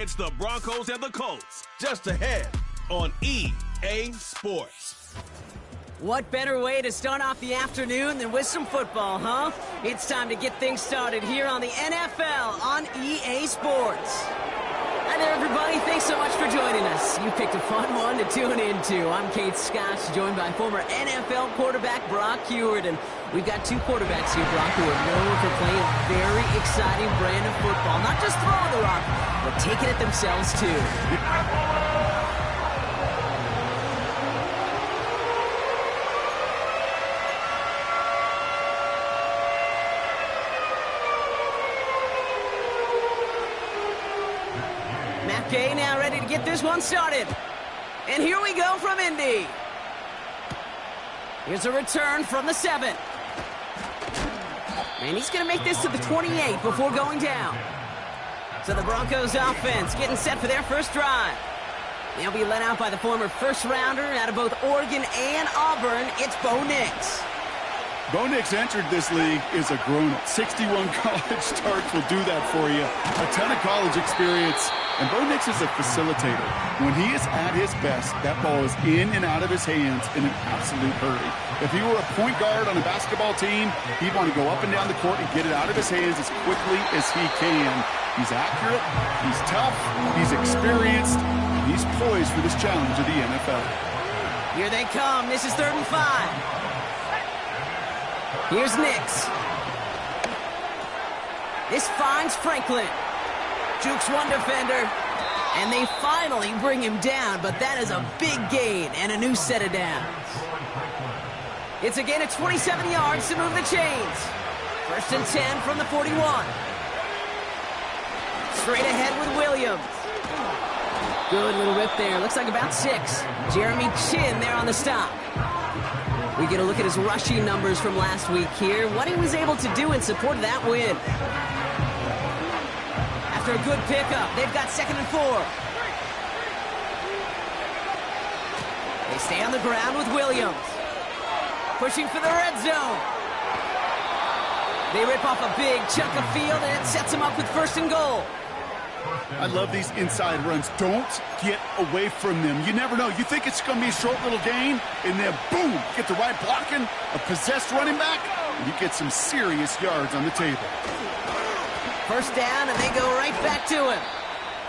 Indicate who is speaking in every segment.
Speaker 1: It's the Broncos and the Colts, just ahead on EA Sports.
Speaker 2: What better way to start off the afternoon than with some football, huh? It's time to get things started here on the NFL on EA Sports. Hi there, everybody. Thanks so much for joining us. You picked a fun one to tune into. I'm Kate Scotch, joined by former NFL quarterback Brock Huard. And we've got two quarterbacks here, Brock, who are known for playing a very exciting brand of football. Not just throwing the rock, but taking it themselves, too. Okay, now ready to get this one started. And here we go from Indy. Here's a return from the 7. And he's going to make this to the 28 before going down. So the Broncos offense getting set for their first drive. They'll be led out by the former first-rounder out of both Oregon and Auburn. It's Bo Nix.
Speaker 3: Bo Nix entered this league as a grown-up. 61 college starts will do that for you. A ton of college experience. And Bo Nix is a facilitator. When he is at his best, that ball is in and out of his hands in an absolute hurry. If he were a point guard on a basketball team, he'd want to go up and down the court and get it out of his hands as quickly as he can. He's accurate, he's tough, he's experienced, and he's poised for this challenge of the NFL.
Speaker 2: Here they come. This is 3rd and 5. Here's Nix. This finds Franklin. Jukes one defender, and they finally bring him down, but that is a big gain and a new set of downs. It's a gain of 27 yards to move the chains. 1st and 10 from the 41. Straight ahead with Williams. Good little rip there. Looks like about 6. Jeremy Chin there on the stop. We get a look at his rushing numbers from last week here. What he was able to do in support of that win. After a good pickup, they've got 2nd and 4. They stay on the ground with Williams. Pushing for the red zone. They rip off a big chunk of field, and it sets them up with 1st and goal.
Speaker 3: I love these inside runs. Don't get away from them. You never know. You think it's going to be a short little gain, and then boom, get the right blocking, a possessed running back, and you get some serious yards on the table.
Speaker 2: 1st down, and they go right back to him.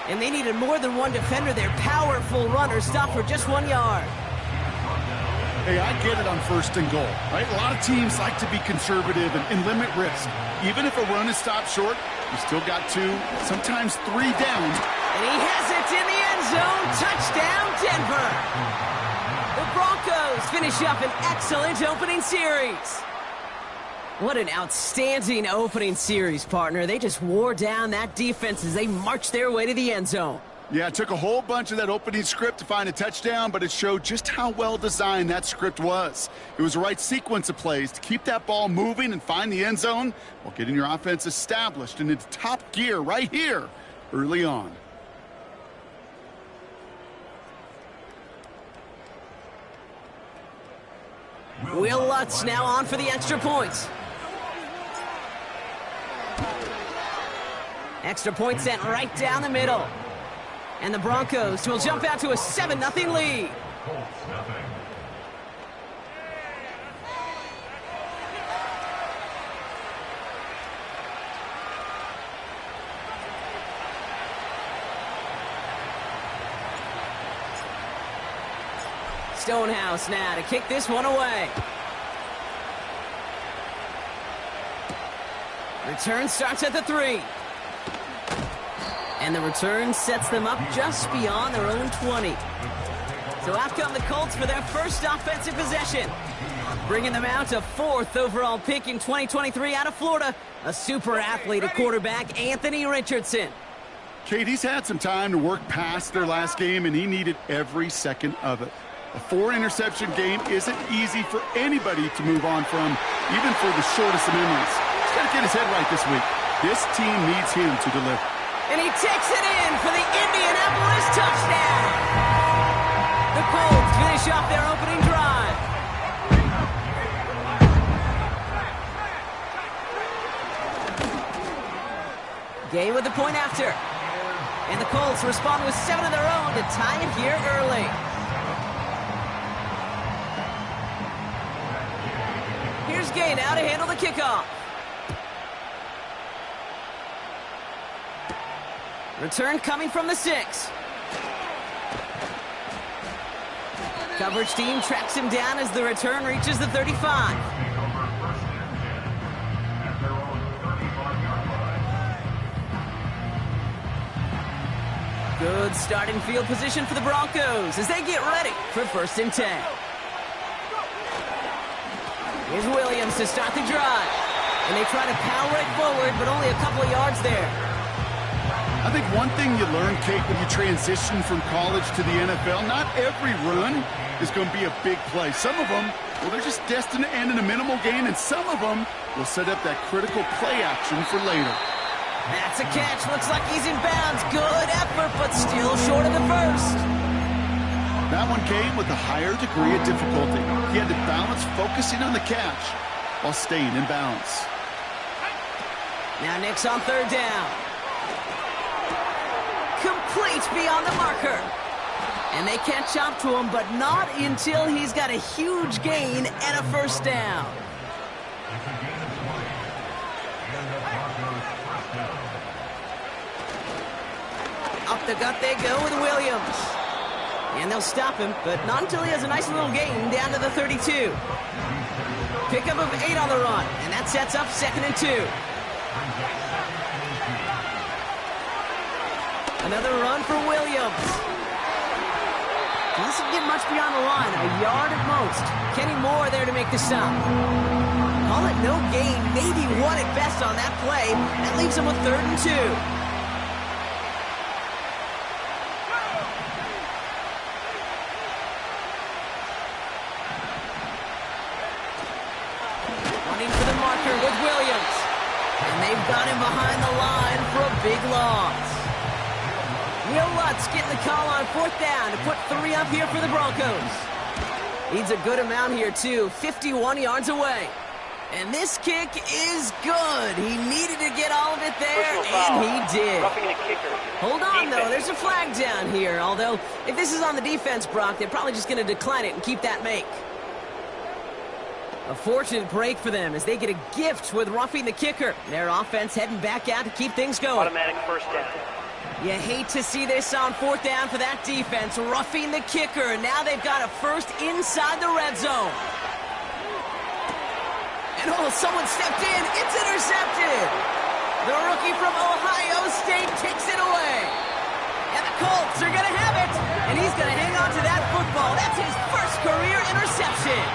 Speaker 2: And they needed more than one defender. Their powerful runner stopped for just 1 yard.
Speaker 3: Hey, I get it on 1st and goal, right? A lot of teams like to be conservative and limit risk. Even if a run is stopped short, you still got 2, sometimes 3 downs.
Speaker 2: And he has it in the end zone. Touchdown, Denver. The Broncos finish up an excellent opening series. What an outstanding opening series, partner. They just wore down that defense as they marched their way to the end zone.
Speaker 3: Yeah, it took a whole bunch of that opening script to find a touchdown, but it showed just how well designed that script was. It was the right sequence of plays to keep that ball moving and find the end zone while getting your offense established and into top gear right here early on.
Speaker 2: Will Lutz now on for the extra points. Extra point sent right down the middle. And the Broncos will jump out to a 7-0 lead. Stonehouse now to kick this one away. Return starts at the 3. And the return sets them up just beyond their own 20. So out come the Colts for their first offensive possession. Bringing them out to 4th overall pick in 2023 out of Florida. A super athlete at quarterback, Anthony Richardson.
Speaker 3: Kate, he's had some time to work past their last game, and he needed every second of it. A 4-interception game isn't easy for anybody to move on from, even for the shortest of memories. He's got to get his head right this week. This team needs him to deliver.
Speaker 2: And he takes it in for the Indianapolis touchdown. The Colts finish off their opening drive. Gay with the point after. And the Colts respond with 7 of their own to tie it here early. Here's Gay now to handle the kickoff. Return coming from the 6. Coverage team tracks him down as the return reaches the 35. Good starting field position for the Broncos as they get ready for 1st and 10. Here's Williams to start the drive. And they try to power it forward, but only a couple of yards there.
Speaker 3: I think one thing you learn, Kate, when you transition from college to the NFL, not every run is going to be a big play. Some of them, well, they're just destined to end in a minimal gain, and some of them will set up that critical play action for later.
Speaker 2: That's a catch. Looks like he's in bounds. Good effort, but still short of the first.
Speaker 3: That one came with a higher degree of difficulty. He had to balance focusing on the catch while staying in bounds.
Speaker 2: Now Nick's on 3rd down. Complete beyond the marker. And they catch up to him, but not until he's got a huge gain and a 1st down. Up the gut they go with Williams. And they'll stop him, but not until he has a nice little gain down to the 32. Pickup of 8 on the run, and that sets up 2nd and 2. Another run for Williams. Doesn't get much beyond the line, a yard at most. Kenny Moore there to make the stop. Call it no gain, maybe 1 at best on that play. That leaves him with 3rd and 2. With Williams. And they've got him behind the line for a big loss. Will Lutz getting the call on 4th down to put 3 up here for the Broncos. Needs a good amount here, too. 51 yards away. And this kick is good. He needed to get all of it there, and he did. Hold on, though. There's a flag down here. Although, if this is on the defense, Brock, they're probably just going to decline it and keep that make. A fortunate break for them as they get a gift with roughing the kicker. Their offense heading back out to keep things going.
Speaker 4: Automatic 1st down.
Speaker 2: You hate to see this on 4th down for that defense. Roughing the kicker. Now they've got a 1st inside the red zone. And someone stepped in. It's intercepted. The rookie from Ohio State takes it away. And the Colts are going to have it. And he's going to hang on to that football. That's his 1st career interception.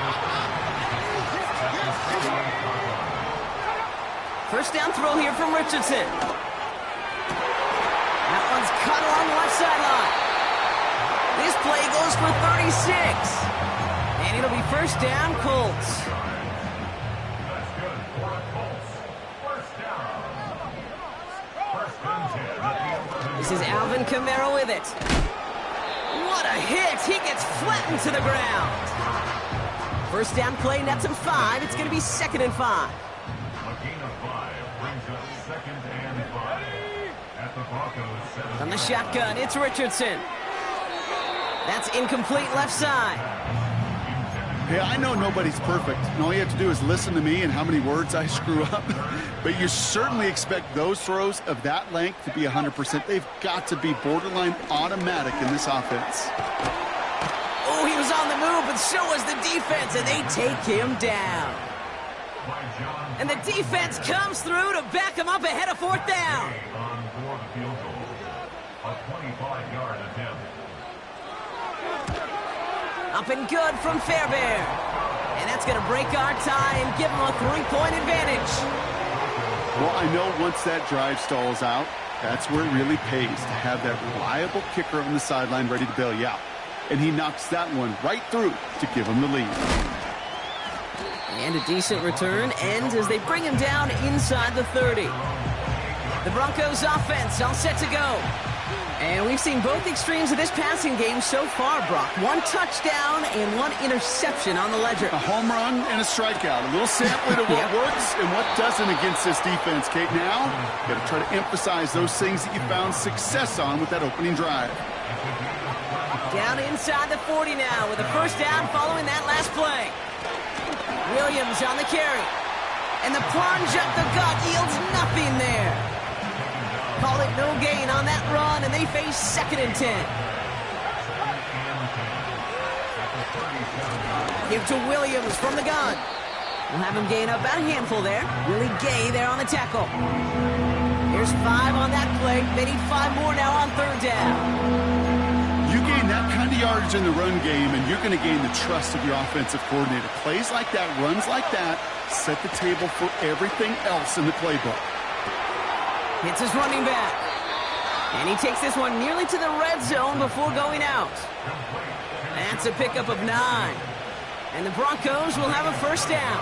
Speaker 2: 1st down throw here from Richardson. That one's cut along the left sideline. This play goes for 36. And it'll be 1st down, Colts. This is Alvin Kamara with it. What a hit. He gets flattened to the ground. 1st down play nets him 5. It's going to be 2nd and 5. On the shotgun, it's Richardson. That's incomplete left side.
Speaker 3: Hey, I know nobody's perfect, and all you have to do is listen to me and how many words I screw up. But you certainly expect those throws of that length to be 100%. They've got to be borderline automatic in this offense.
Speaker 2: Oh, he was on the move, but so was the defense, and they take him down. And the defense comes through to back him up ahead of 4th down. Up and good from Fairbairn. And that's going to break our tie and give him a 3-point advantage.
Speaker 3: Well, I know once that drive stalls out, that's where it really pays to have that reliable kicker on the sideline ready to bail you out. And he knocks that one right through to give him the lead.
Speaker 2: And a decent return ends as they bring him down inside the 30. The Broncos offense all set to go. And we've seen both extremes of this passing game so far, Brock. One touchdown and one interception on the ledger.
Speaker 3: A home run and a strikeout. A little sampling of what works and what doesn't against this defense, Kate. Now, you got to try to emphasize those things that you found success on with that opening drive.
Speaker 2: Down inside the 40 now with a first down following that last play. Williams on the carry. And the plunge up the gut yields nothing there. Call it no gain on that run, and they face 2nd and 10. Give to Williams from the gun. We'll have him gain up about a handful there. Willie Gay there on the tackle. Here's 5 on that play. They need 5 more now on 3rd down.
Speaker 3: You gain that kind of yardage in the run game, and you're going to gain the trust of your offensive coordinator. Plays like that, runs like that, set the table for everything else in the playbook.
Speaker 2: Hits his running back. And he takes this one nearly to the red zone before going out. That's a pickup of 9. And the Broncos will have a first down.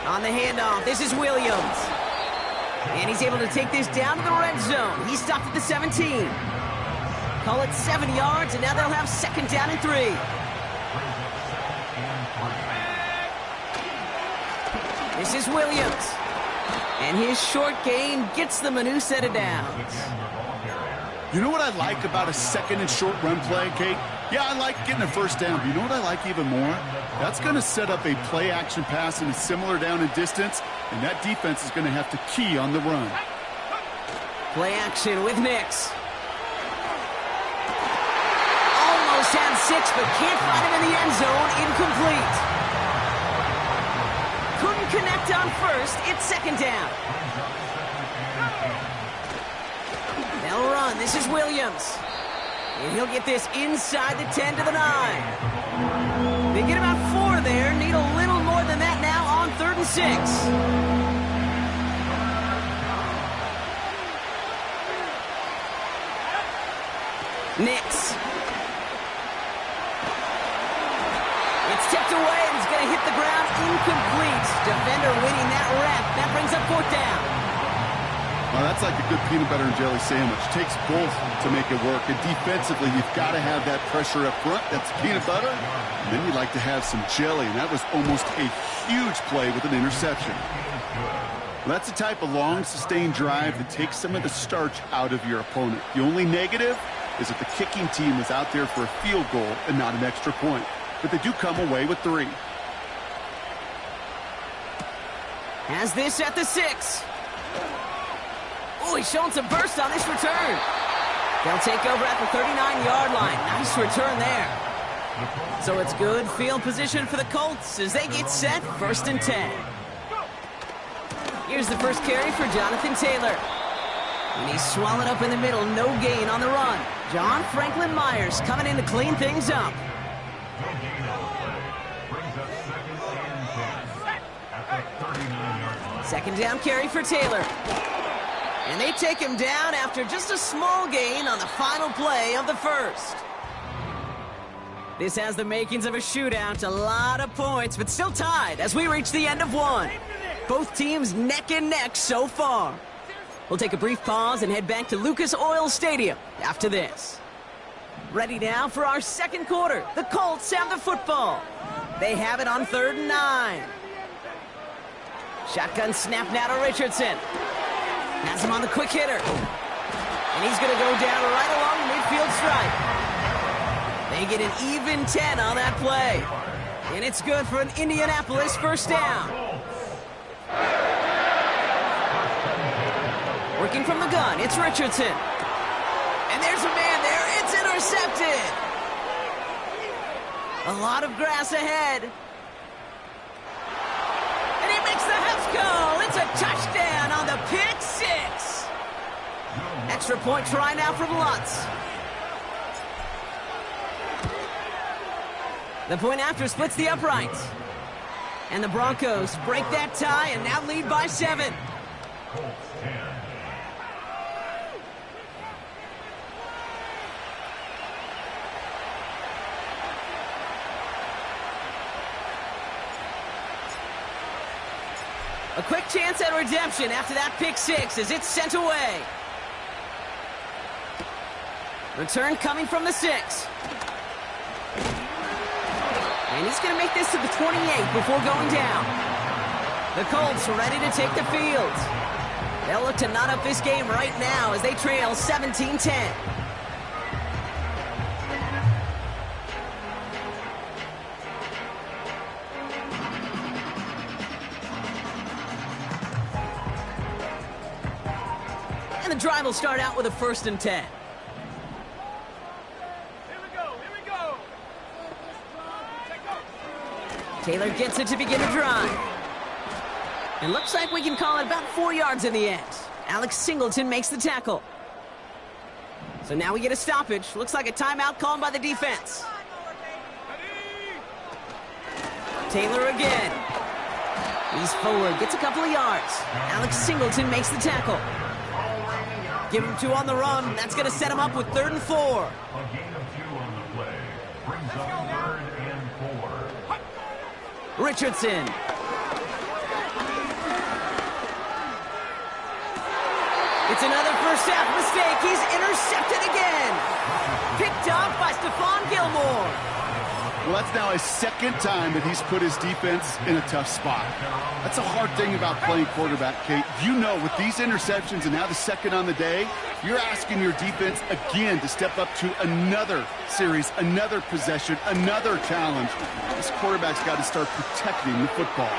Speaker 2: On the handoff, this is Williams. And he's able to take this down to the red zone. He stopped at the 17. Call it 7 yards, and now they'll have 2nd down and 3. This is Williams. And his short gain gets them a new set of downs.
Speaker 3: You know what I like about a 2nd and short run play, Kate? Yeah, I like getting a first down, but you know what I like even more? That's going to set up a play-action pass in a similar down and distance, and that defense is going to have to key on the run.
Speaker 2: Play action with Nix. Almost had 6, but can't find him in the end zone. Incomplete. Couldn't connect on first. It's 2nd down. They'll run. This is Williams. And he'll get this inside the 10 to the 9. They get about 4 there. Need a little more than that now on 3rd and 6. Nix. It's tipped away and he's going to hit the ground. Incomplete. Defender winning that rep. That brings up 4th down.
Speaker 3: Well, that's like a good peanut butter and jelly sandwich. It takes both to make it work. And defensively, you've got to have that pressure up front. That's peanut butter. And then you'd like to have some jelly. And that was almost a huge play with an interception. Well, that's the type of long, sustained drive that takes some of the starch out of your opponent. The only negative is that the kicking team was out there for a field goal and not an extra point. But they do come away with 3.
Speaker 2: Has this at the 6. Oh, he's showing some burst on this return. They'll take over at the 39-yard line. Nice return there. So it's good field position for the Colts as they get set 1st and 10. Here's the first carry for Jonathan Taylor. And he's swallowed up in the middle. No gain on the run. John Franklin Myers coming in to clean things up. Second down carry for Taylor. And they take him down after just a small gain on the final play of the first. This has the makings of a shootout. A lot of points, but still tied as we reach the end of 1. Both teams neck and neck so far. We'll take a brief pause and head back to Lucas Oil Stadium after this. Ready now for our 2nd quarter. The Colts have the football. They have it on 3rd and 9. Shotgun snap now to Richardson. Has him on the quick hitter. And he's going to go down right along the midfield stripe. They get an even 10 on that play. And it's good for an Indianapolis first down. Working from the gun, it's Richardson. And there's a man there. It's intercepted. A lot of grass ahead. And he makes the house call. It's a touchdown on the pick 6. Extra point try now from Lutz. The point after splits the uprights. And the Broncos break that tie and now lead by 7. A quick chance at redemption after that pick six as it's sent away. Return coming from the 6. And he's going to make this to the 28 before going down. The Colts are ready to take the field. They'll look to knot up this game right now as they trail 17-10. And the drive will start out with a 1st and 10. Taylor gets it to begin the drive. It looks like we can call it about 4 yards in the end. Alex Singleton makes the tackle. So now we get a stoppage. Looks like a timeout called by the defense. Taylor again. He's forward, gets a couple of yards. Alex Singleton makes the tackle. Give him 2 on the run. That's going to set him up with 3rd and 4.
Speaker 4: A gain of 2 on the play. Brings up 3rd and 4.
Speaker 2: Richardson. It's another first half mistake. He's intercepted again. Picked off by Stephon Gilmore.
Speaker 3: Well, that's now his 2nd time that he's put his defense in a tough spot. That's a hard thing about playing quarterback, Kate. You know, with these interceptions and now the 2nd on the day, you're asking your defense again to step up to another series, another possession, another challenge. This quarterback's got to start protecting the football.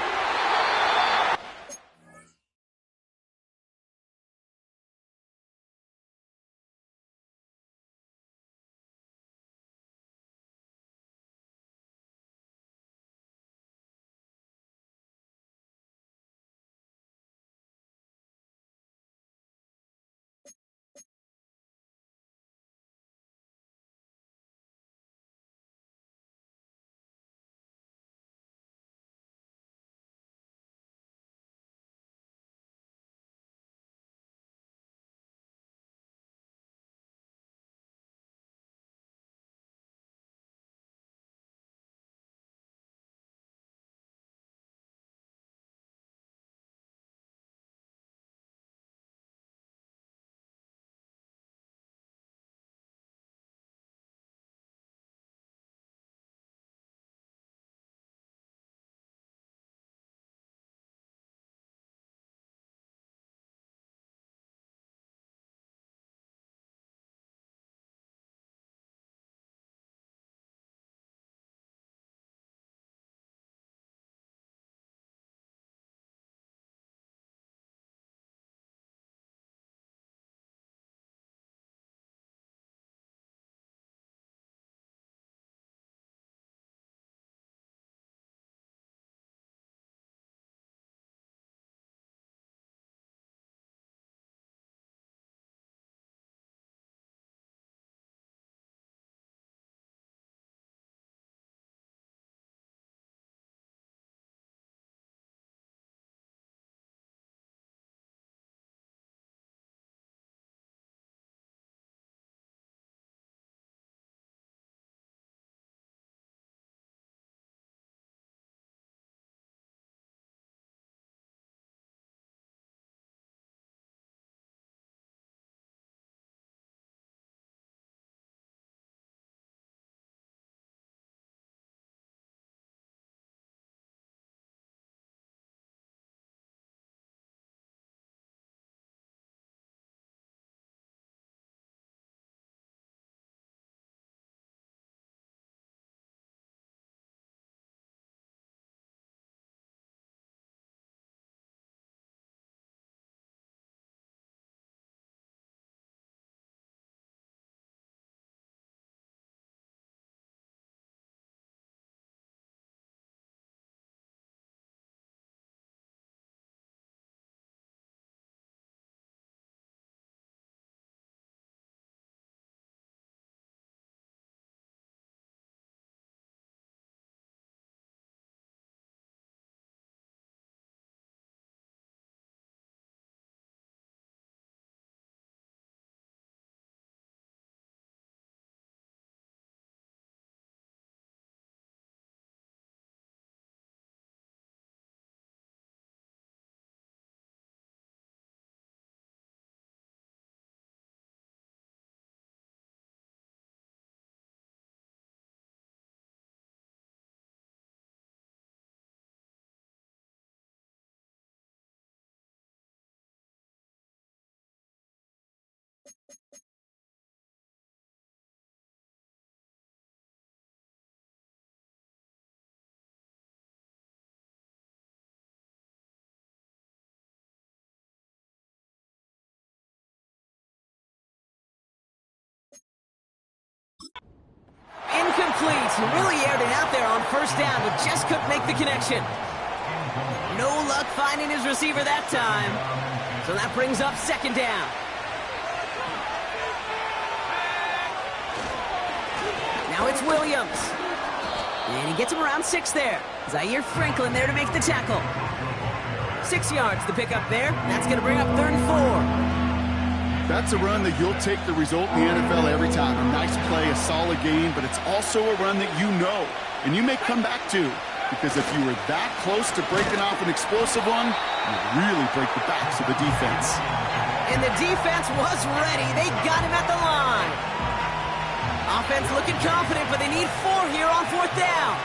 Speaker 2: Incomplete. Really aired it out there on first down, but just couldn't make the connection. No luck finding his receiver that time. So that brings up second down. Now it's Williams. And he gets him around 6 there. Zaire Franklin there to make the tackle. 6 yards to pick up there. That's going to bring up 3rd and 4.
Speaker 3: That's a run that you'll take the result in the NFL every time. A nice play, a solid game, but it's also a run that you know, and you may come back to, because if you were that close to breaking off an explosive one, you really break the backs of the defense.
Speaker 2: And the defense was ready. They got him at the line. Offense looking confident, but they need 4 here on 4th down.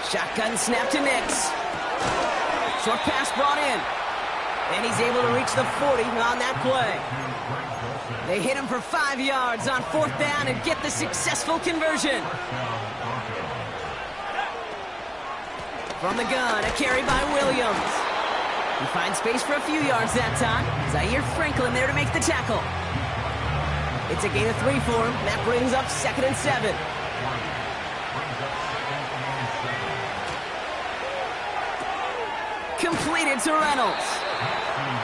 Speaker 2: Shotgun snap to Nix. Short pass brought in. And he's able to reach the 40 on that play. They hit him for 5 yards on 4th down and get the successful conversion. From the gun, a carry by Williams. He finds space for a few yards that time. Zaire Franklin there to make the tackle. It's a gain of 3 for him. That brings up 2nd and 7. Completed to Reynolds.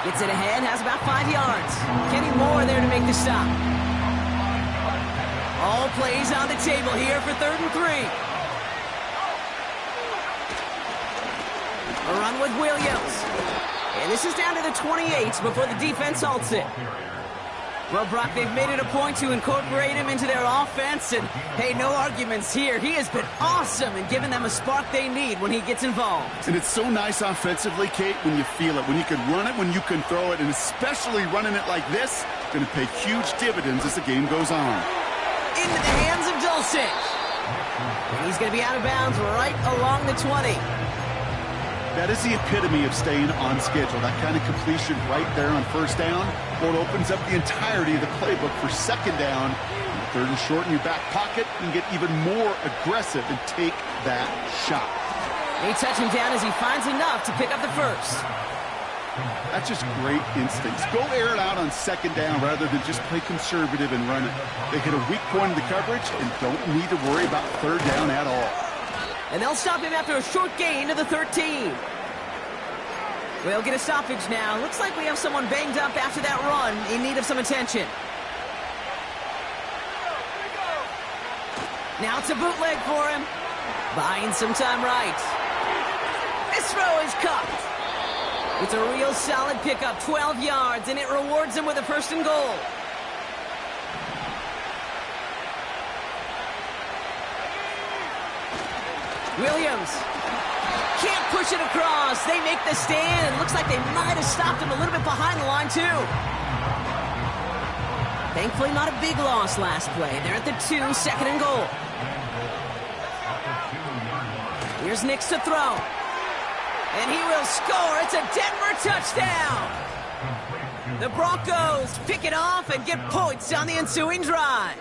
Speaker 2: Gets it ahead, has about 5 yards. Kenny Moore there to make the stop. All plays on the table here for 3rd and 3. A run with Williams. And this is down to the 28 before the defense halts it. Well, Brock, they've made it a point to incorporate him into their offense, and hey, no arguments here. He has been awesome in giving them a spark they need when he gets involved.
Speaker 3: And it's so nice offensively, Kate, when you feel it, when you can run it, when you can throw it, and especially running it like this, going to pay huge dividends as the game goes on.
Speaker 2: Into the hands of Dulcich. And he's going to be out of bounds right along the 20.
Speaker 3: That is the epitome of staying on schedule. That kind of completion right there on 1st down. Well, it opens up the entirety of the playbook for 2nd down. 3rd and short in your back pocket, you can get even more aggressive and take that shot.
Speaker 2: They touch him down as he finds enough to pick up the 1st.
Speaker 3: That's just great instincts. Go air it out on 2nd down rather than just play conservative and run it. They hit a weak point in the coverage and don't need to worry about 3rd down at all.
Speaker 2: And they'll stop him after a short gain to the 13. We'll get a stoppage now. Looks like we have someone banged up after that run in need of some attention. Now it's a bootleg for him. Buying some time right. This throw is caught. It's a real solid pickup, 12 yards, and it rewards him with a 1st and goal. Williams can't push it across. They make the stand, and looks like they might have stopped him a little bit behind the line, too. Thankfully, not a big loss last play. They're at the 2, 2nd and goal. Here's Nix to throw. And he will score. It's a Denver touchdown. The Broncos pick it off and get points on the ensuing drive.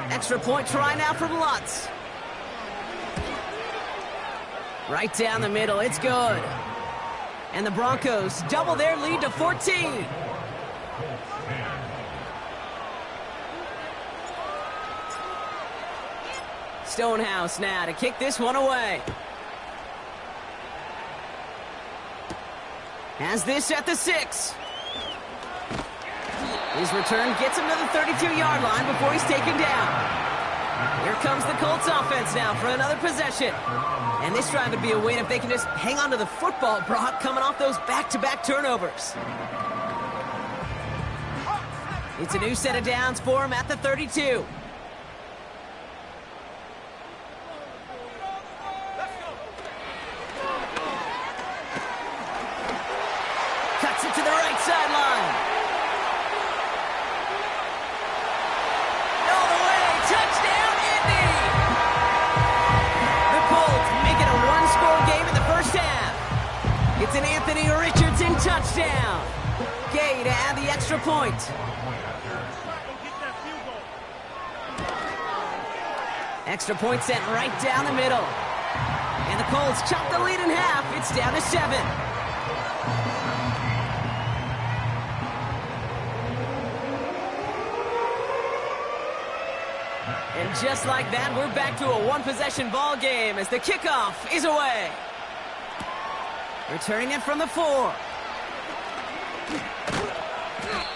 Speaker 2: Extra point try now from Lutz. Right down the middle, it's good. And the Broncos double their lead to 14. Stonehouse now to kick this one away. Has this at the 6. His return gets him to the 32-yard line before he's taken down. Here comes the Colts offense now for another possession. And this drive would be a win if they can just hang on to the football, Brock, coming off those back-to-back turnovers. It's a new set of downs for him at the 32. Cuts it to the right sideline. All the way, touchdown, Indy! The Colts make it a one-score game in the first half. It's an Anthony Richardson touchdown. Gay to add the extra point. Extra point sent right down the middle. And the Colts chop the lead in half. It's down to 7. And just like that, we're back to a one-possession ball game as the kickoff is away. Returning it from the 4.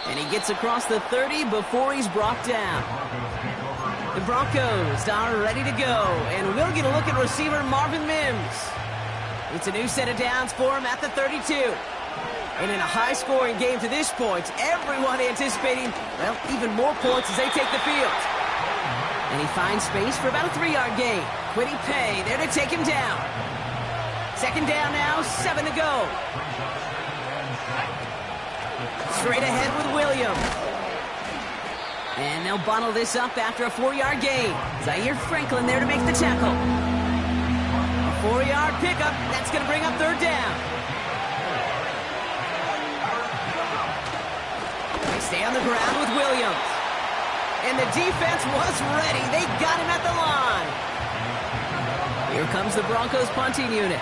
Speaker 2: And he gets across the 30 before he's brought down. The Broncos are ready to go, and we'll get a look at receiver Marvin Mims. It's a new set of downs for him at the 32. And in a high-scoring game to this point, everyone anticipating, well, even more points as they take the field. And he finds space for about a 3-yard gain. Quiddy Pay there to take him down. Second down now, 7 to go. Straight ahead with Williams. And they'll bundle this up after a 4-yard gain. Zaire Franklin there to make the tackle. A 4-yard pickup. That's going to bring up third down. They stay on the ground with Williams. And the defense was ready. They got him at the line. Here comes the Broncos punting unit.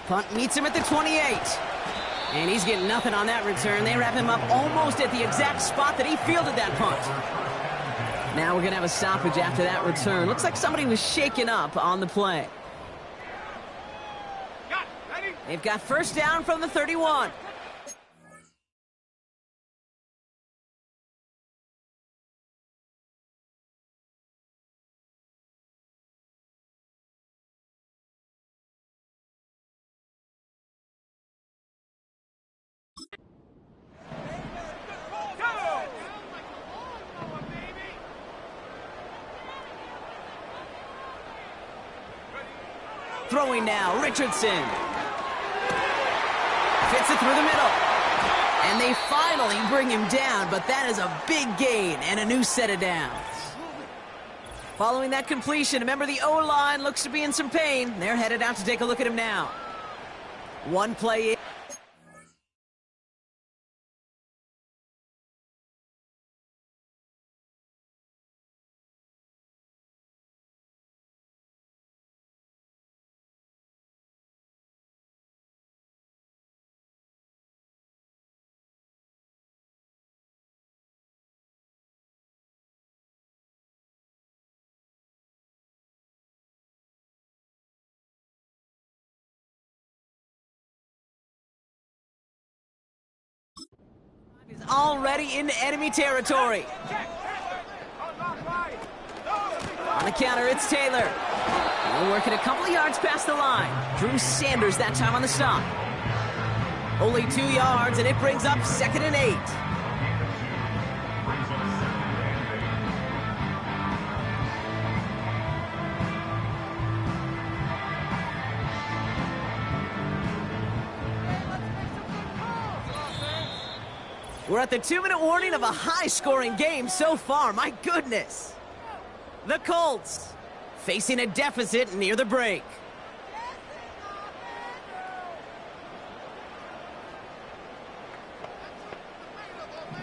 Speaker 2: Punt meets him at the 28. And he's getting nothing on that return. They wrap him up almost at the exact spot that he fielded that punt. Now we're going to have a stoppage after that return. Looks like somebody was shaken up on the play. They've got first down from the 31. Throwing now, Richardson. Fits it through the middle. And they finally bring him down, but that is a big gain and a new set of downs. Following that completion, remember the O-line looks to be in some pain. They're headed out to take a look at him now. One play in. Is already into enemy territory. On the counter, it's Taylor. We're working a couple of yards past the line. Drew Sanders that time on the stop. Only 2 yards, and it brings up 2nd and 8. We're at the 2-minute warning of a high-scoring game so far. My goodness. The Colts facing a deficit near the break.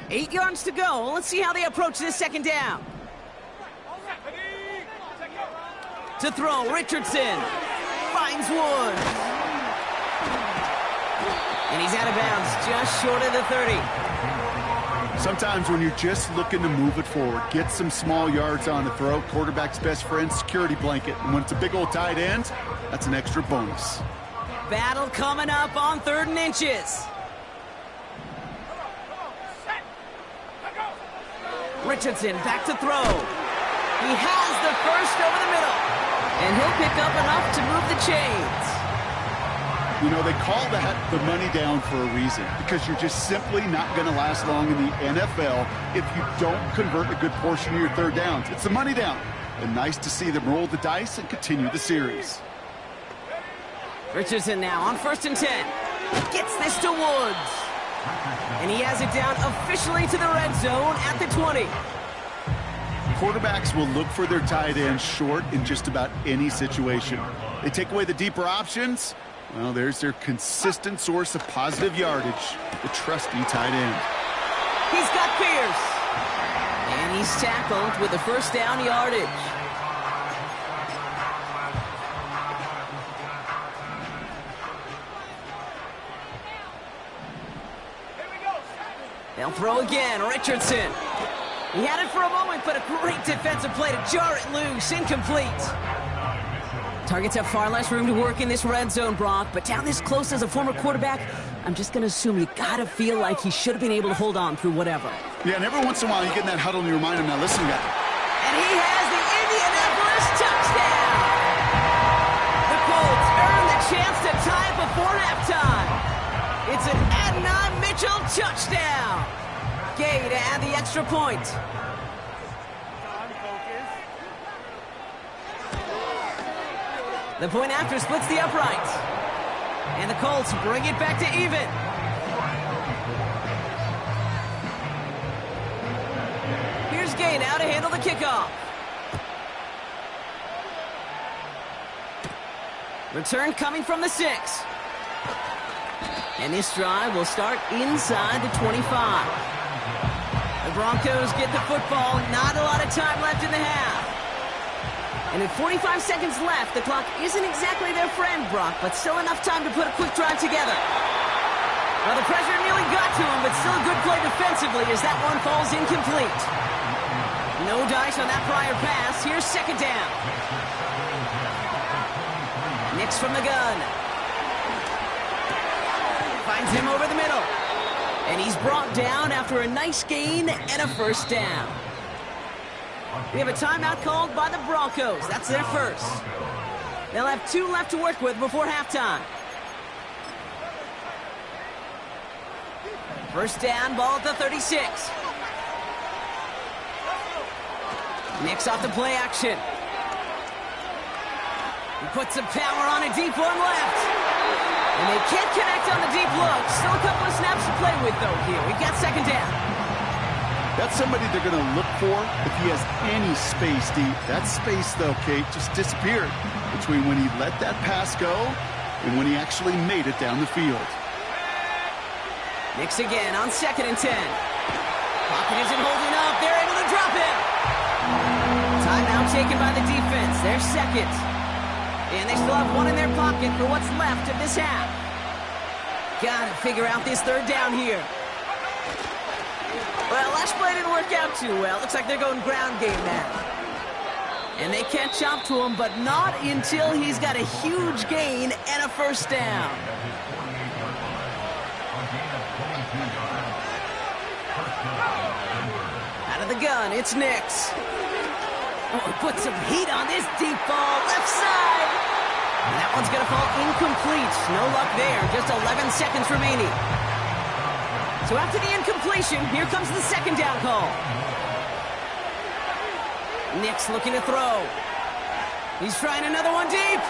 Speaker 2: Eight yards to go. Let's see how they approach this second down. To throw, Richardson finds Woods. And he's out of bounds just short of the 30.
Speaker 3: Sometimes when you're just looking to move it forward, get some small yards on the throw, quarterback's best friend, security blanket. And when it's a big old tight end, that's an extra bonus.
Speaker 2: Battle coming up on 3rd and inches. Richardson back to throw. He has the first over the middle. And he'll pick up enough to move the chains.
Speaker 3: You know, they call that the money down for a reason, because you're just simply not going to last long in the NFL if you don't convert a good portion of your third downs. It's the money down. And nice to see them roll the dice and continue the series.
Speaker 2: Richardson now on 1st and 10. Gets this to Woods. And he has it down officially to the red zone at the 20.
Speaker 3: Quarterbacks will look for their tight end short in just about any situation. They take away the deeper options. Well, there's their consistent source of positive yardage, the trusty tight end.
Speaker 2: He's got Pierce. And he's tackled with the first down yardage. They'll throw again, Richardson. He had it for a moment, but a great defensive play to jar it loose. Incomplete. Targets have far less room to work in this red zone, Brock, but down this close as a former quarterback, I'm just going to assume you got to feel like he should have been able to hold on through whatever.
Speaker 3: Yeah, and every once in a while you get in that huddle and you remind him, now listen, guy.
Speaker 2: And he has the Indianapolis touchdown. The Colts earn the chance to tie it before halftime. It's an Adnan Mitchell touchdown. Gay to add the extra point. The point after splits the upright. And the Colts bring it back to even. Here's Gay now to handle the kickoff. Return coming from the 6. And this drive will start inside the 25. The Broncos get the football. Not a lot of time left in the half. And at 45 seconds left, the clock isn't exactly their friend, Brock, but still enough time to put a quick drive together. Well, the pressure nearly got to him, but still a good play defensively as that one falls incomplete. No dice on that prior pass. Here's second down. Nix from the gun. Finds him over the middle. And he's brought down after a nice gain and a first down. We have a timeout called by the Broncos. That's their first. They'll have 2 left to work with before halftime. First down, ball at the 36. Nix off the play action. He puts some power on a deep one left. And they can't connect on the deep look. Still a couple of snaps to play with, though, here. We've got second down.
Speaker 3: That's somebody they're going to look for if he has any space deep. That space, though, Kate, just disappeared between when he let that pass go and when he actually made it down the field.
Speaker 2: Nix again on 2nd and 10. Pocket isn't holding up. They're able to drop him. Timeout taken by the defense. They're second. And they still have 1 in their pocket for what's left of this half. Gotta figure out this third down here. Well, last play didn't work out too well. Looks like they're going ground game now. And they catch up to him, but not until he's got a huge gain and a first down. Out of the gun, it's Nix. Oh, he put some heat on this deep ball, left side. And that one's going to fall incomplete. No luck there, just 11 seconds remaining. So after the incompletion, here comes the second down call. Nix looking to throw. He's trying another one deep.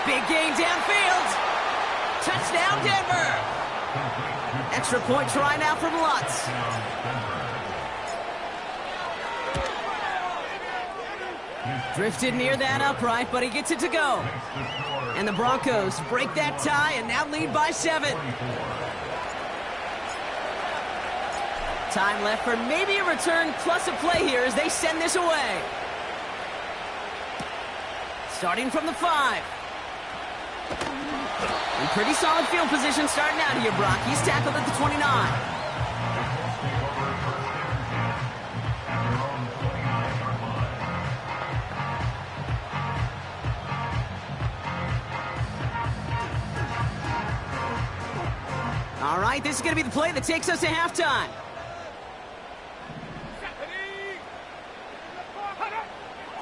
Speaker 2: Big gain downfield. Touchdown, Denver. Extra point try now from Lutz. Drifted near that upright, but he gets it to go. And the Broncos break that tie and now lead by 7. Time left for maybe a return plus a play here as they send this away. Starting from the 5. In pretty solid field position starting out here, Brock. He's tackled at the 29. All right, this is going to be the play that takes us to halftime.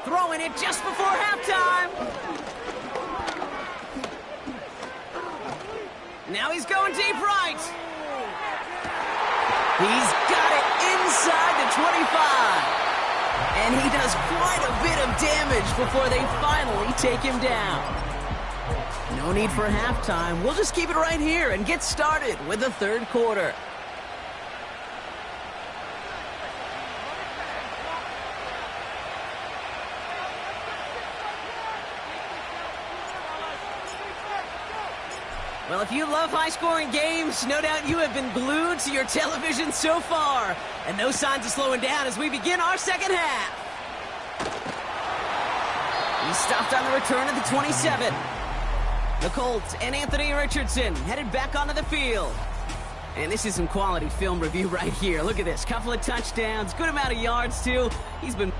Speaker 2: Throwing it just before halftime. Now he's going deep right. He's got it inside the 25. And he does quite a bit of damage before they finally take him down. No need for halftime. We'll just keep it right here and get started with the third quarter. Well, if you love high-scoring games, no doubt you have been glued to your television so far. And no signs of slowing down as we begin our second half. He stopped on the return at the 27. The Colts and Anthony Richardson headed back onto the field. And this is some quality film review right here. Look at this. Couple of touchdowns, good amount of yards, too. He's been...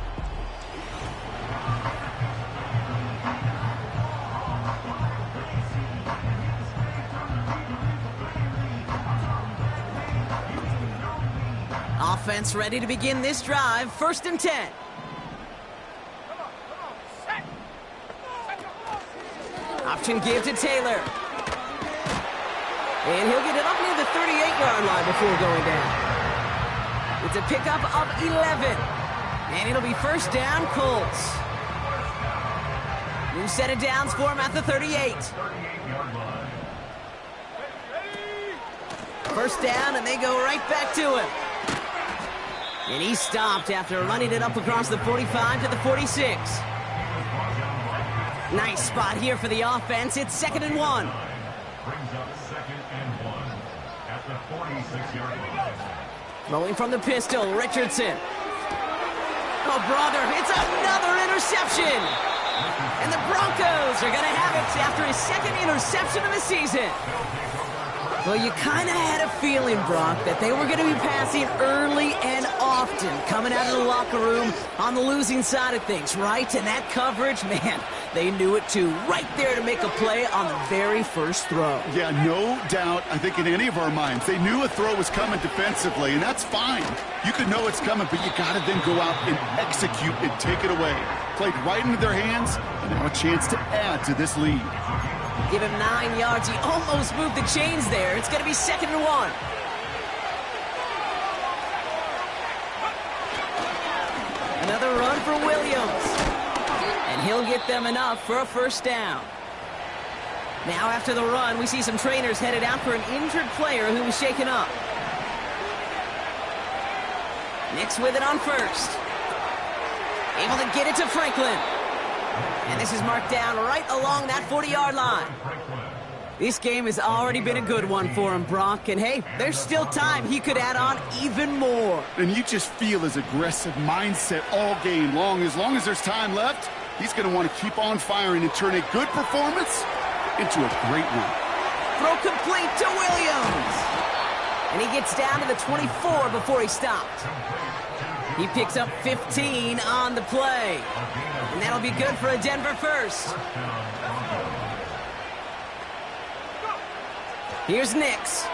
Speaker 2: Offense ready to begin this drive. 1st and 10. Option give to Taylor. And he'll get it up near the 38-yard line before going down. It's a pickup of 11. And it'll be 1st down, Colts. New set of downs for him at the 38. 1st down, and they go right back to him. And he stopped after running it up across the 45 to the 46. Nice spot here for the offense. It's 2nd and 1.
Speaker 4: Brings up 2nd and 1 at the 46-yard line.
Speaker 2: Rolling from the pistol, Richardson. Oh, brother, it's another interception. And the Broncos are going to have it after his 2nd interception of the season. Well, you kind of had a feeling, Brock, that they were going to be passing early and often, coming out of the locker room on the losing side of things, right? And that coverage, man, they knew it too. Right there to make a play on the very first throw.
Speaker 3: Yeah, no doubt, I think in any of our minds, they knew a throw was coming defensively, and that's fine. You could know it's coming, but you got to then go out and execute and take it away. Played right into their hands, and now a chance to add to this lead.
Speaker 2: Give him 9 yards. He almost moved the chains there. It's going to be 2nd and 1. Another run for Williams. And he'll get them enough for a 1st down. Now after the run, we see some trainers headed out for an injured player who was shaken up. Nix with it on 1st. Able to get it to Franklin. And this is marked down right along that 40-yard line. This game has already been a good one for him, Brock. And, hey, there's still time. He could add on even more.
Speaker 3: And you just feel his aggressive mindset all game long. As long as there's time left, he's going to want to keep on firing and turn a good performance into a great one.
Speaker 2: Throw complete to Williams. And he gets down to the 24 before he stopped. He picks up 15 on the play. And that'll be good for a Denver 1st. Here's Nix.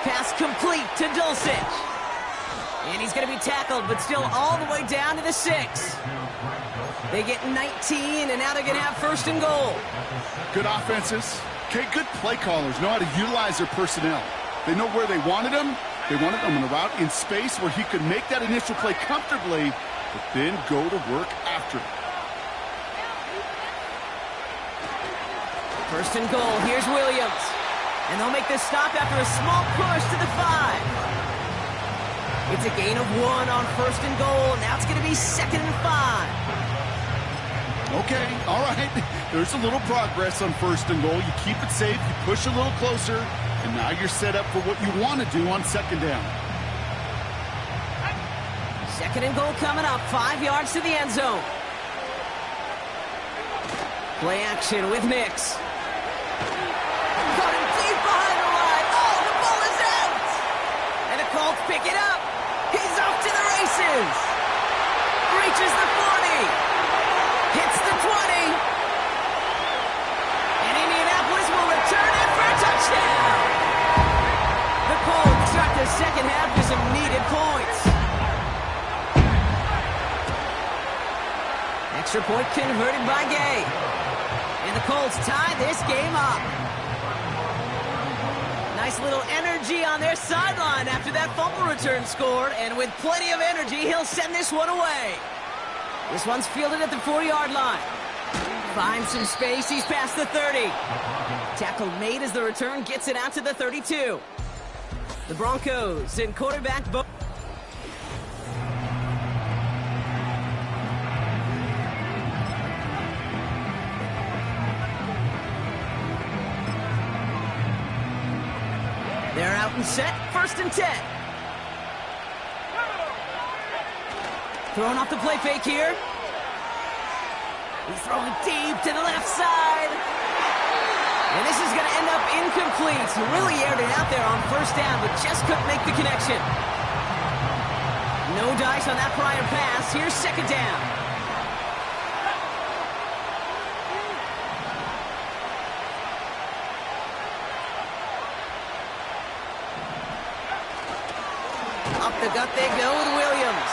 Speaker 2: Pass complete to Dulcich. And he's going to be tackled, but still all the way down to the 6. They get 19, and now they're going to have 1st and goal.
Speaker 3: Good offenses. Okay, good play callers know how to utilize their personnel. They know where they wanted him. They wanted him on a route in space where he could make that initial play comfortably, but then go to work after it.
Speaker 2: 1st and goal. Here's Williams. And they'll make this stop after a small push to the 5. It's a gain of 1 on 1st and goal. Now it's going to be 2nd and 5.
Speaker 3: Okay, all right. There's a little progress on 1st and goal. You keep it safe, you push a little closer, and now you're set up for what you want to do on 2nd down.
Speaker 2: 2nd and goal coming up. 5 yards to the end zone. Play action with Nix. Got him deep behind the line. Oh, the ball is out! And the Colts pick it up. He's off to the races. Reaches the 40. Hits the 20. And Indianapolis will return it for a touchdown. The Colts start the second half with some needed points. Extra point converted by Gay. And the Colts tie this game up. Nice little energy on their sideline after that fumble return scored. And with plenty of energy, he'll send this one away. This one's fielded at the 4-yard line. Finds some space. He's past the 30. Tackle made as the return gets it out to the 32. The Broncos in quarterback... out and set. 1st and 10. Throwing off the play fake here. He's throwing deep to the left side. And this is going to end up incomplete. He really aired it out there on 1st down, but just couldn't make the connection. No dice on that prior pass. Here's 2nd down. Up the gut they go with Williams.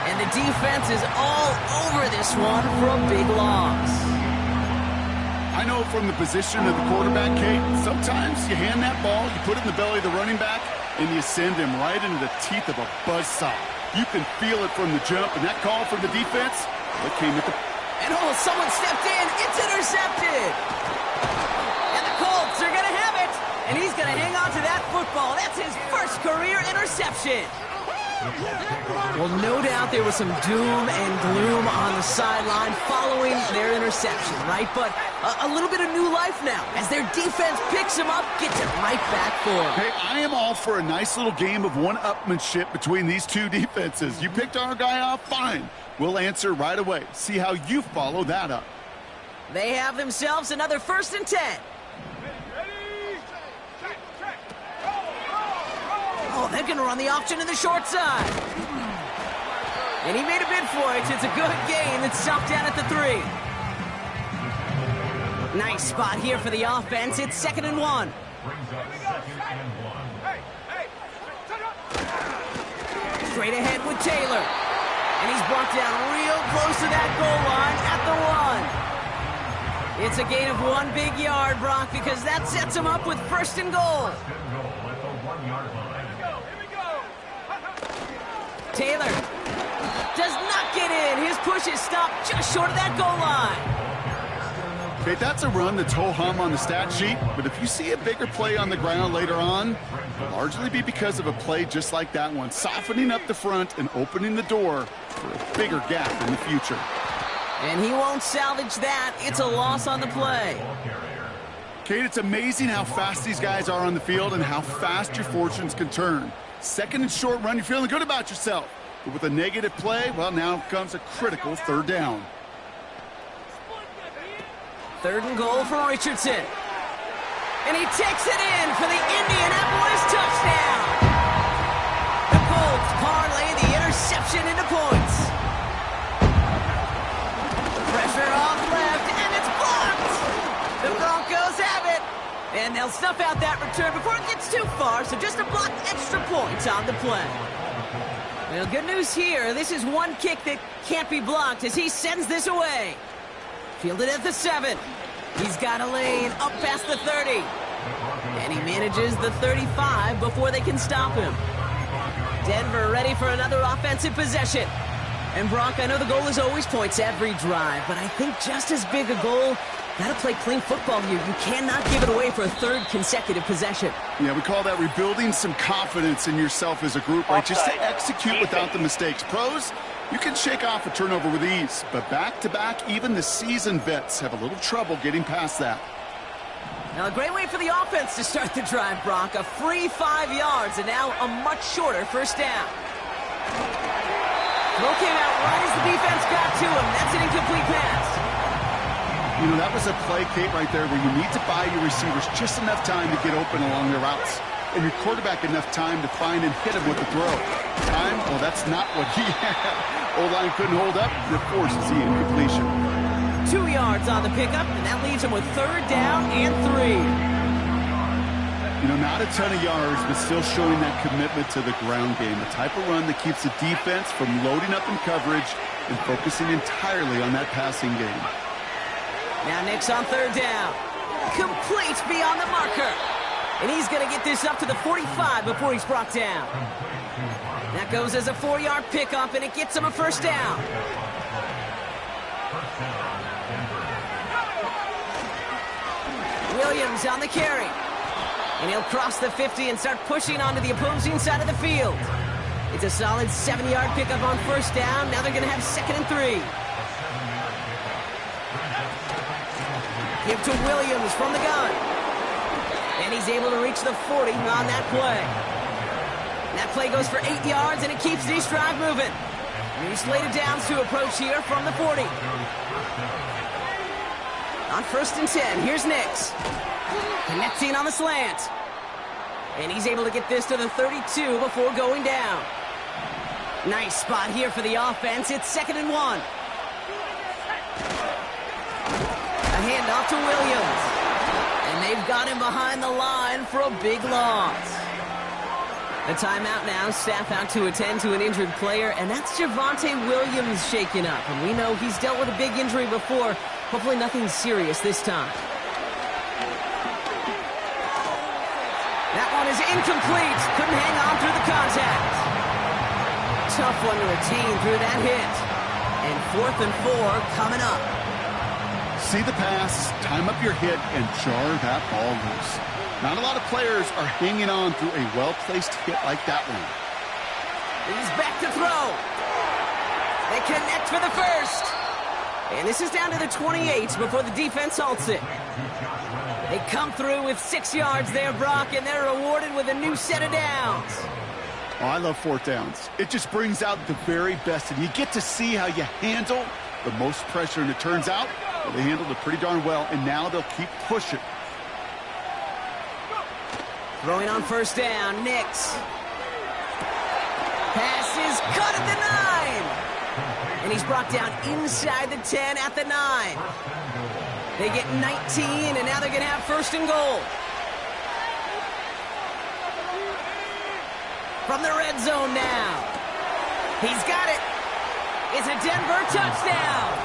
Speaker 2: And the defense is all over this one for a big loss.
Speaker 3: I know from the position of the quarterback, Kate, sometimes you hand that ball, you put it in the belly of the running back, and you send him right into the teeth of a buzzsaw. You can feel it from the jump, and that call from the defense, that came at the...
Speaker 2: And someone stepped in. It's intercepted. And the Colts are going to have it. And he's going to hang on to that football. That's his first career interception. Well, no doubt there was some doom and gloom on the sideline following their interception, right? But a little bit of new life now as their defense picks him up, gets it right back for him.
Speaker 3: Hey, I am all for a nice little game of one-upmanship between these two defenses. You picked our guy off, fine. We'll answer right away. See how you follow that up.
Speaker 2: They have themselves another 1st and 10. Oh, they're going to run the option to the short side. And he made a bid for it. It's a good gain. It's stopped down at the 3. Nice spot here for the offense. It's 2nd and 1. Straight ahead with Taylor. And he's brought down real close to that goal line at the 1. It's a gain of 1 big yard, Brock, because that sets him up with 1st and goal. Taylor does not get in. His push is stopped just short of that goal line.
Speaker 3: Okay, that's a run that's ho-hum on the stat sheet, but if you see a bigger play on the ground later on, it'll largely be because of a play just like that one, softening up the front and opening the door for a bigger gap in the future.
Speaker 2: And he won't salvage that. It's a loss on the play.
Speaker 3: Kate, it's amazing how fast these guys are on the field and how fast your fortunes can turn. 2nd and short run, you're feeling good about yourself. But with a negative play, well, now comes a critical 3rd down.
Speaker 2: 3rd and goal for Richardson. And he takes it in for the Indianapolis touchdown. The Colts parlay the interception into points. Pressure off left, and it's blocked. The Broncos have it. And they'll snuff out that return before it gets too far, so just a blocked extra point on the play. Well, good news here. This is one kick that can't be blocked as he sends this away. Fielded at the 7. He's got a lane up past the 30. And he manages the 35 before they can stop him. Denver ready for another offensive possession. And Brock, I know the goal is always points every drive, but I think just as big a goal, gotta play clean football here. You cannot give it away for a 3rd consecutive possession.
Speaker 3: Yeah, we call that rebuilding some confidence in yourself as a group, right? Just to execute without the mistakes. Pros, you can shake off a turnover with ease, but back-to-back, even the seasoned vets have a little trouble getting past that.
Speaker 2: Now, a great way for the offense to start the drive, Brock. A free 5 yards, and now a much shorter 1st down. Throw came out right as the defense got to him. That's an incomplete pass.
Speaker 3: You know, that was a play, Kate, right there where you need to buy your receivers just enough time to get open along their routes. And your quarterback enough time to find and hit him with the throw. Time? Well, that's not what he had. O-line couldn't hold up. That forces the incompletion.
Speaker 2: 2 yards on the pickup, and that leaves him with 3rd down and 3.
Speaker 3: You know, not a ton of yards, but still showing that commitment to the ground game. A type of run that keeps the defense from loading up in coverage and focusing entirely on that passing game.
Speaker 2: Now Nick's on 3rd down. Complete beyond the marker. And he's going to get this up to the 45 before he's brought down. That goes as a 4-yard pickup, and it gets him a 1st down. Williams on the carry. And he'll cross the 50 and start pushing onto the opposing side of the field. It's a solid 7-yard pickup on 1st down. Now they're going to have 2nd and 3. Give to Williams from the gun. And he's able to reach the 40 on that play. That play goes for 8 yards, and it keeps this drive moving. New slated downs to approach here from the 40. On 1st and 10, here's Nix. Connecting on the slant. And he's able to get this to the 32 before going down. Nice spot here for the offense. It's 2nd and 1. A handoff to Williams. And they've got him behind the line for a big loss. A timeout now, staff out to attend to an injured player, and that's Javonte Williams shaken up. And we know he's dealt with a big injury before. Hopefully nothing serious this time. That one is incomplete. Couldn't hang on through the contact. Tough one to retain through that hit. And 4th and 4 coming up.
Speaker 3: See the pass, time up your hit, and jar that ball loose. Not a lot of players are hanging on through a well-placed hit like that one.
Speaker 2: He's back to throw. They connect for the first. And this is down to the 28 before the defense halts it. They come through with 6 yards there, Brock, and they're rewarded with a new set of downs.
Speaker 3: Oh, I love 4th downs. It just brings out the very best, and you get to see how you handle the most pressure, and it turns out well, they handled it pretty darn well, and now they'll keep pushing.
Speaker 2: Throwing on 1st down, Nix. Pass is cut at the 9. And he's brought down inside the 10 at the 9. They get 19, and now they're going to have 1st and goal. From the red zone now. He's got it. It's a Denver touchdown.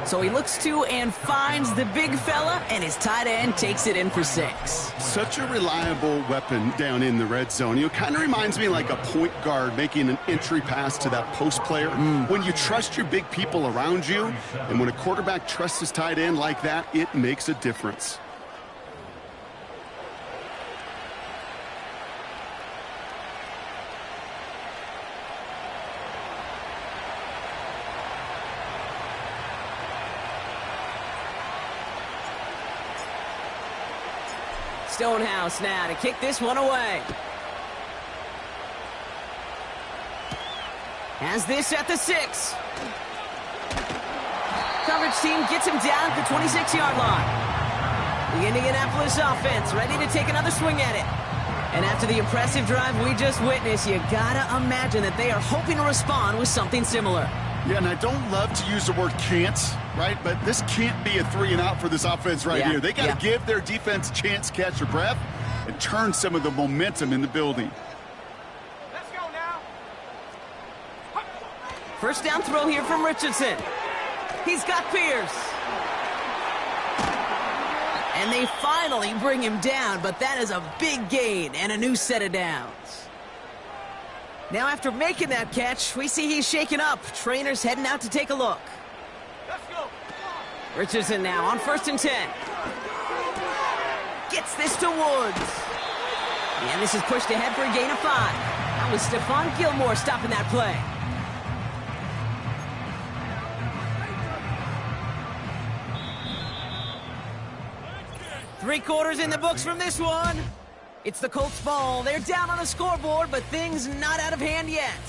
Speaker 2: So he looks to and finds the big fella, and his tight end takes it in for 6.
Speaker 3: Such a reliable weapon down in the red zone. You know, kind of reminds me like a point guard making an entry pass to that post player. When you trust your big people around you, and when a quarterback trusts his tight end like that, it makes a difference.
Speaker 2: Stonehouse now to kick this one away. Has this at the 6. Coverage team gets him down at the 26-yard line. The Indianapolis offense ready to take another swing at it. And after the impressive drive we just witnessed, you gotta imagine that they are hoping to respond with something similar.
Speaker 3: Yeah, and I don't love to use the word can't, right? But this can't be a 3-and-out for this offense right here. They got to give their defense a chance to catch their breath and turn some of the momentum in the building.
Speaker 5: Let's go now.
Speaker 2: 1st down throw here from Richardson. He's got Pierce. And they finally bring him down, but that is a big gain and a new set of downs. Now after making that catch, we see he's shaken up. Trainer's heading out to take a look.
Speaker 5: Let's go.
Speaker 2: Richardson now on 1st and 10. Gets this to Woods. And this is pushed ahead for a gain of 5. That was Stephon Gilmore stopping that play. Three quarters in the books from this one. It's the Colts' ball. They're down on the scoreboard, but things not out of hand yet.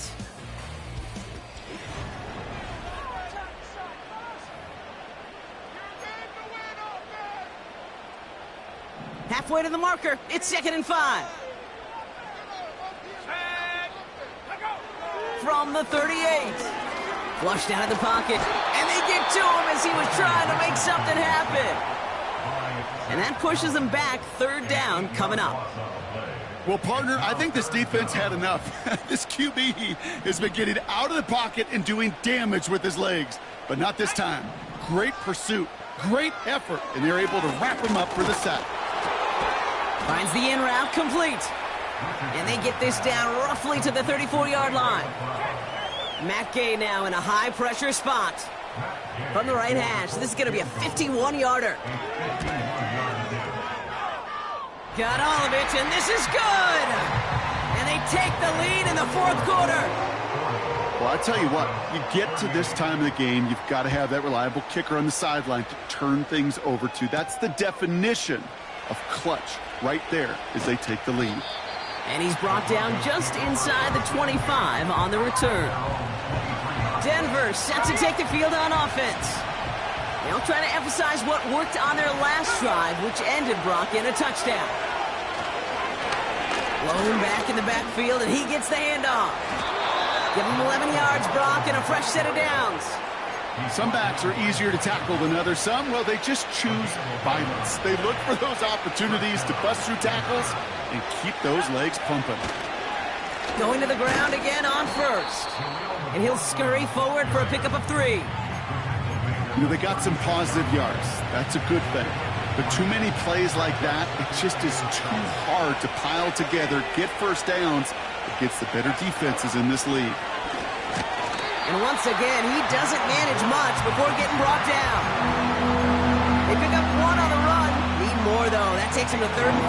Speaker 2: Halfway to the marker. It's 2nd and 5. From the 38. Flushed out of the pocket. And they get to him as he was trying to make something happen. And that pushes them back. 3rd down coming up.
Speaker 3: Well, partner, I think this defense had enough. This QB has been getting out of the pocket and doing damage with his legs. But not this time. Great pursuit, great effort, and they're able to wrap him up for the sack.
Speaker 2: Finds the in route complete. And they get this down roughly to the 34-yard line. Matt Gay now in a high-pressure spot. From the right hash, this is going to be a 51-yarder. Got all of it, and this is good! And they take the lead in the 4th quarter.
Speaker 3: Well, I tell you what, you get to this time of the game, you've got to have that reliable kicker on the sideline to turn things over to. That's the definition of clutch right there as they take the lead.
Speaker 2: And he's brought down just inside the 25 on the return. Denver set to take the field on offense. They'll try to emphasize what worked on their last drive, which ended Brock in a touchdown. Blown back in the backfield, and he gets the handoff. Give him 11 yards, Brock, and a fresh set of downs.
Speaker 3: Some backs are easier to tackle than others. Some, well, they just choose violence. They look for those opportunities to bust through tackles and keep those legs pumping.
Speaker 2: Going to the ground again on first. And he'll scurry forward for a pickup of 3.
Speaker 3: You know, they got some positive yards. That's a good thing. But too many plays like that, it just is too hard to pile together, get first downs against the better defenses in this league.
Speaker 2: And once again, he doesn't manage much before getting brought down. They pick up 1 on the run. Need more, though. That takes him to 3rd and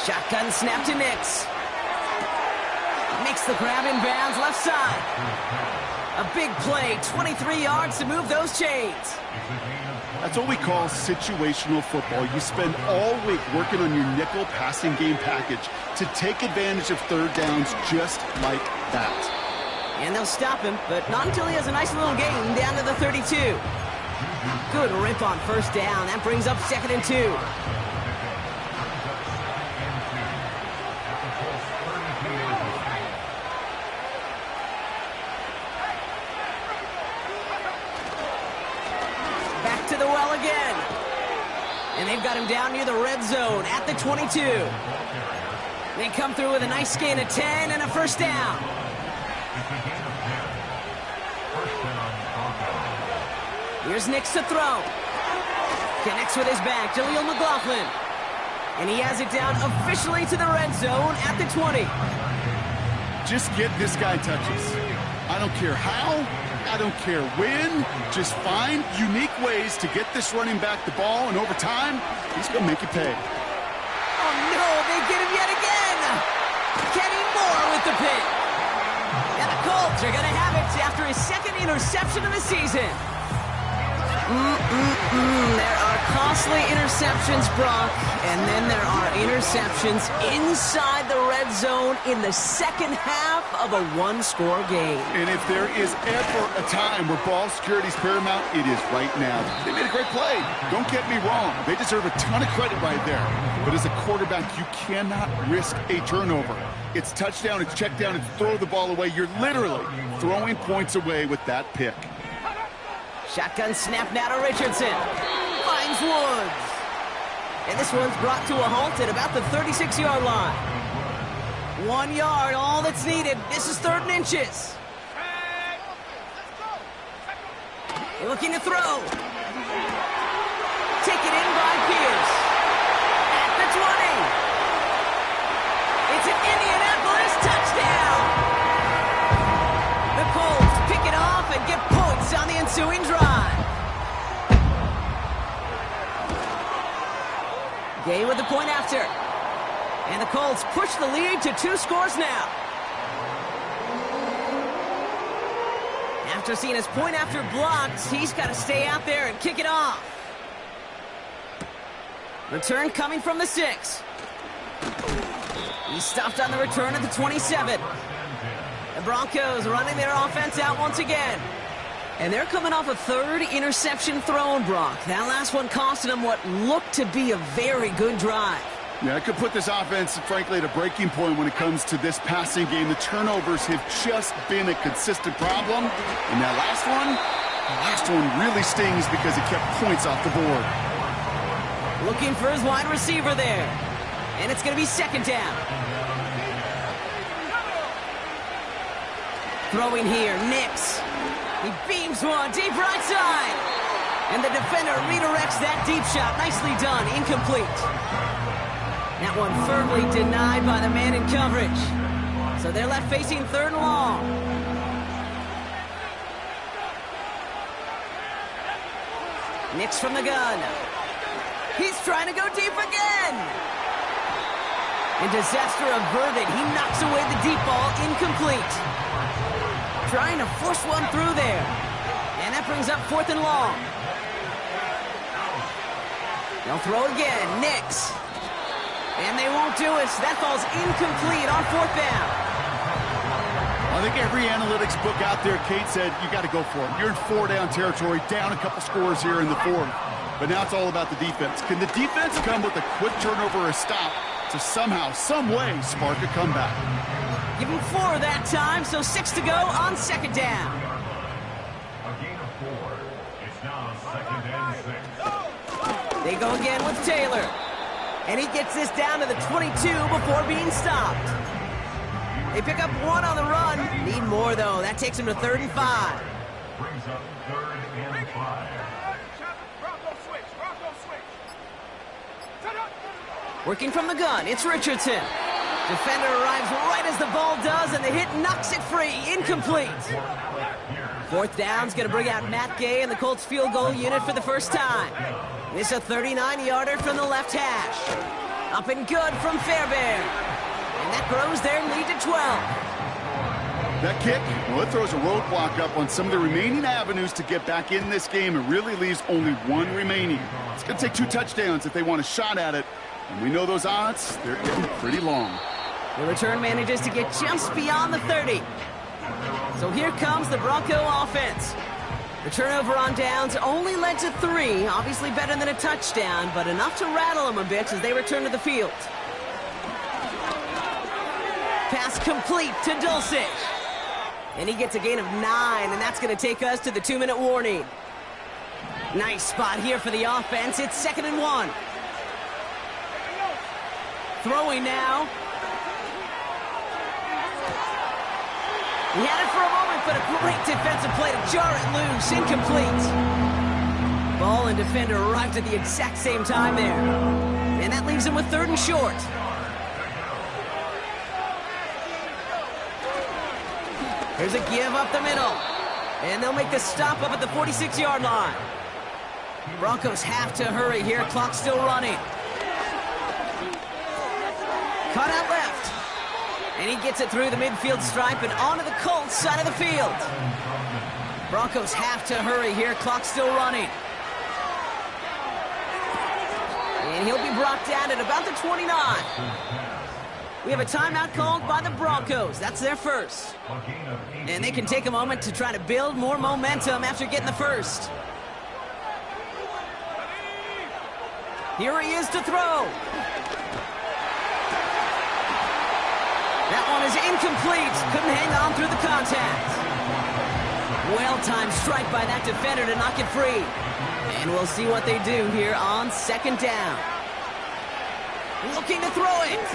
Speaker 2: 5. Shotgun snap to Nix. Makes the grab in bounds left side. A big play, 23 yards to move those chains.
Speaker 3: That's what we call situational football. You spend all week working on your nickel passing game package to take advantage of third downs just like that.
Speaker 2: And they'll stop him, but not until he has a nice little gain down to the 32. Good rip on first down. That brings up 2nd and 2. And they've got him down near the red zone at the 22. They come through with a nice gain of 10 and a first down. Here's Nix to throw. Connects with his back, Jaleel McLaughlin. And he has it down officially to the red zone at the 20.
Speaker 3: Just get this guy touches. I don't care how. I don't care when. Just find unique ways to get this running back the ball, and over time, he's going to make you pay.
Speaker 2: Oh, no, they get him yet again. Kenny Moore with the pick. And the Colts are going to have it after his 2nd interception of the season. There are costly interceptions, Brock, and then there are interceptions inside the red zone in the second half of a one-score game.
Speaker 3: And if there is ever a time where ball security is paramount, it is right now. They made a great play. Don't get me wrong. They deserve a ton of credit right there. But as a quarterback, you cannot risk a turnover. It's touchdown, it's check down, it's throw the ball away. You're literally throwing points away with that pick.
Speaker 2: Shotgun snap now to Richardson. Finds Woods. And this one's brought to a halt at about the 36-yard line. 1 yard, all that's needed. This is 3rd and inches. Looking to throw. Taken in by Pierce. At the 20. It's an Indianapolis touchdown. The Colts pick it off and get points on the ensuing drive. Gay with the point after. And the Colts push the lead to 2 scores now. After seeing his point after blocked, he's got to stay out there and kick it off. Return coming from the 6. He's stopped on the return at the 27. The Broncos running their offense out once again. And they're coming off a 3rd interception thrown, Brock. That last one costing them what looked to be a very good drive.
Speaker 3: Yeah, I could put this offense, frankly, at a breaking point when it comes to this passing game. The turnovers have just been a consistent problem. And that last one really stings because it kept points off the board.
Speaker 2: Looking for his wide receiver there. And it's going to be 2nd down. Throwing here, Nix. He beams one deep right side. And the defender redirects that deep shot. Nicely done. Incomplete. That one firmly denied by the man in coverage. So they're left facing 3rd and long. Nix from the gun. He's trying to go deep again. And disaster averted. He knocks away the deep ball. Incomplete. Trying to force one through there. And that brings up 4th and long. They'll throw again. Nix. And they won't do it. So that falls incomplete on 4th down.
Speaker 3: I think every analytics book out there, Kate, said you got to go for it. You're in 4-down territory, down a couple scores here in the 4th. But now it's all about the defense. Can the defense come with a quick turnover or a stop to somehow, some way, spark a comeback?
Speaker 2: Give him 4 that time, so 6 to go on 2nd down.
Speaker 4: A gain of 4. It's now 2nd and 6.
Speaker 2: They go again with Taylor. And he gets this down to the 22 before being stopped. They pick up 1 on the run. Need more, though. That takes him to 3rd and 5.
Speaker 4: Brings up 3rd and 5.
Speaker 2: Working from the gun, it's Richardson. Defender arrives right as the ball does, and the hit knocks it free. Incomplete. 4th down's going to bring out Matt Gay and the Colts field goal unit for the first time. This a 39-yarder from the left hash. Up and good from Fairbairn. And that grows their lead to 12.
Speaker 3: That kick, well, it throws a roadblock up on some of the remaining avenues to get back in this game. It really leaves only 1 remaining. It's going to take 2 touchdowns if they want a shot at it. And we know those odds, they're getting pretty long.
Speaker 2: The return manages to get just beyond the 30. So here comes the Bronco offense. The turnover on downs only led to 3. Obviously better than a touchdown, but enough to rattle them a bit as they return to the field. Pass complete to Dulcich. And he gets a gain of 9, and that's going to take us to the 2-minute warning. Nice spot here for the offense. It's 2nd and 1. Throwing now. He had it for a moment, but a great defensive play to jar it loose. Incomplete. Ball and defender arrived at the exact same time there. And that leaves him with 3rd and short. Here's a give up the middle. And they'll make the stop up at the 46-yard line. Broncos have to hurry here. Clock still running. Cut out left. And he gets it through the midfield stripe and onto the Colts side of the field. Broncos have to hurry here. Clock still running. And he'll be brought down at about the 29. We have a timeout called by the Broncos. That's their first. And they can take a moment to try to build more momentum after getting the first. Here he is to throw. That one is incomplete. Couldn't hang on through the contact. Well-timed strike by that defender to knock it free. And we'll see what they do here on 2nd down. Looking to throw it.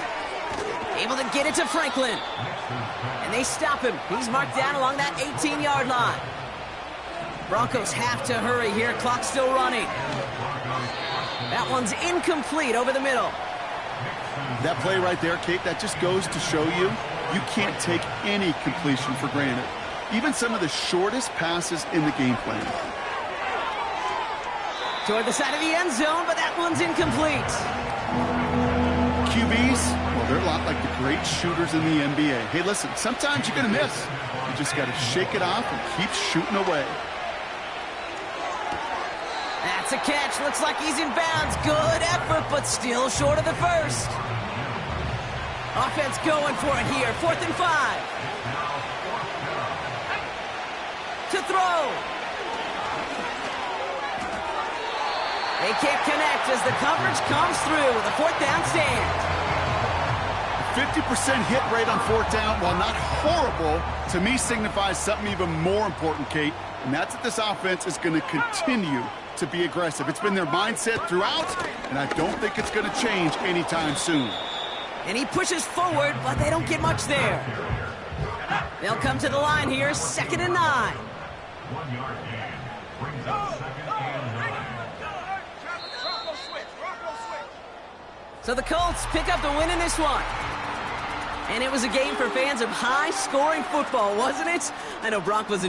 Speaker 2: Able to get it to Franklin. And they stop him. He's marked down along that 18-yard line. Broncos have to hurry here. Clock still running. That one's incomplete over the middle.
Speaker 3: That play right there, Kate, that just goes to show you, you can't take any completion for granted. Even some of the shortest passes in the game plan.
Speaker 2: Toward the side of the end zone, but that one's incomplete.
Speaker 3: QBs, well, they're a lot like the great shooters in the NBA. Hey, listen, sometimes you're going to miss. You just got to shake it off and keep shooting away.
Speaker 2: That's a catch. Looks like he's in bounds. Good effort, but still short of the first. Offense going for it here. 4th and 5. To throw. They can't connect as the coverage comes through. The 4th down stand.
Speaker 3: 50% hit rate on 4th down, while not horrible, to me signifies something even more important, Kate, and that's that this offense is going to continue to be aggressive. It's been their mindset throughout, and I don't think it's going to change anytime soon.
Speaker 2: And he pushes forward, but they don't get much there. They'll come to the line here, 2nd and 9.
Speaker 4: 1 yard gain. Brings up 2nd and 9.
Speaker 2: So the Colts pick up the win in this one. And it was a game for fans of high-scoring football, wasn't it? I know Brock was